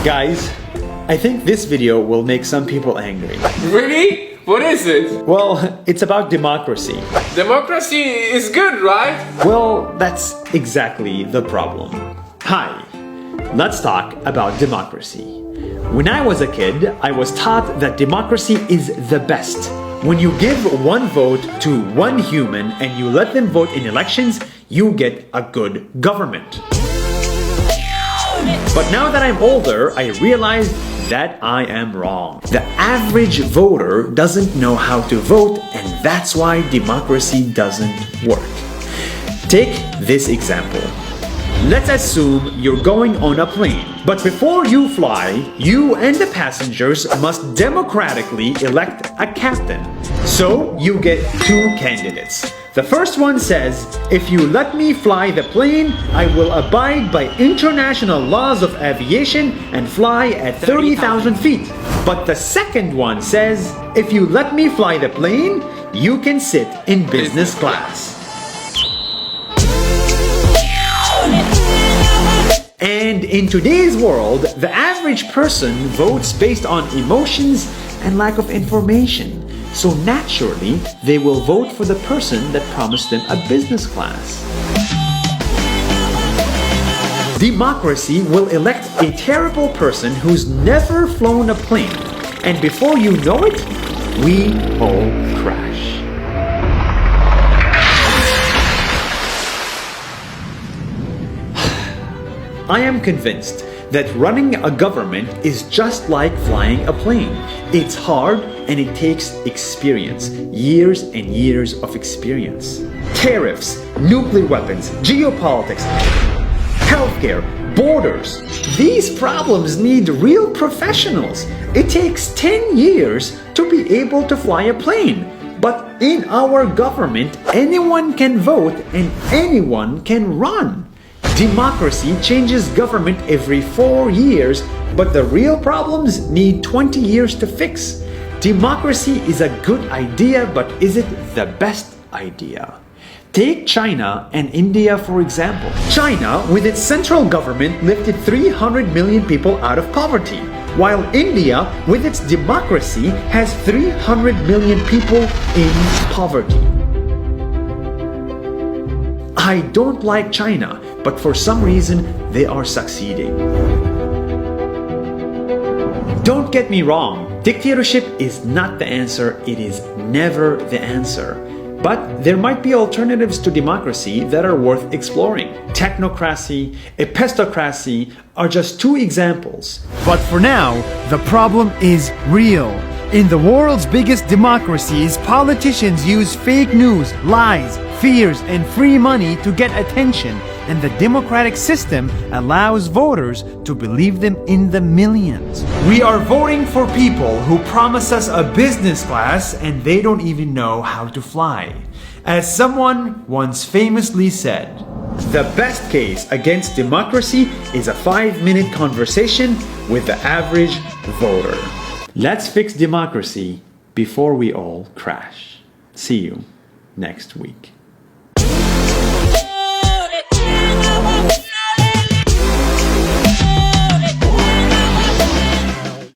Guys, I think this video will make some people angry. Really? What is it? Well, it's about democracy. Democracy is good, right? Well, that's exactly the problem. Hi, let's talk about democracy. When I was a kid, I was taught that democracy is the best. When you give one vote to one human and you let them vote in elections, you get a good government. But now that I'm older, I realize that I am wrong. The average voter doesn't know how to vote, and that's why democracy doesn't work. Take this example. Let's assume you're going on a plane, but before you fly, you and the passengers must democratically elect a captain. So you get two candidates. The first one says, if you let me fly the plane, I will abide by international laws of aviation and fly at 30,000 feet. But the second one says, if you let me fly the plane, you can sit in business class. And in today's world, the average person votes based on emotions and lack of information. So naturally, they will vote for the person that promised them a business class. Democracy will elect a terrible person who's never flown a plane. And before you know it, we all crash. I am convinced that running a government is just like flying a plane. It's hard and it takes experience, years and years of experience. Tariffs, nuclear weapons, geopolitics, healthcare, borders. These problems need real professionals. It takes 10 years to be able to fly a plane. But in our government, anyone can vote and anyone can run. Democracy changes government every 4 years, but the real problems need 20 years to fix. Democracy is a good idea, but is it the best idea? Take China and India for example. China, with its central government, lifted 300 million people out of poverty, while India, with its democracy, has 300 million people in poverty. I don't like China, but for some reason, they are succeeding. Don't get me wrong, dictatorship is not the answer, it is never the answer. But there might be alternatives to democracy that are worth exploring. Technocracy, epistocracy are just two examples. But for now, the problem is real. In the world's biggest democracies, politicians use fake news, lies, fears, and free money to get attention, and the democratic system allows voters to believe them in the millions. We are voting for people who promise us a business class and they don't even know how to fly. As someone once famously said, the best case against democracy is a 5-minute conversation with the average voter. Let's fix democracy before we all crash. See you next week.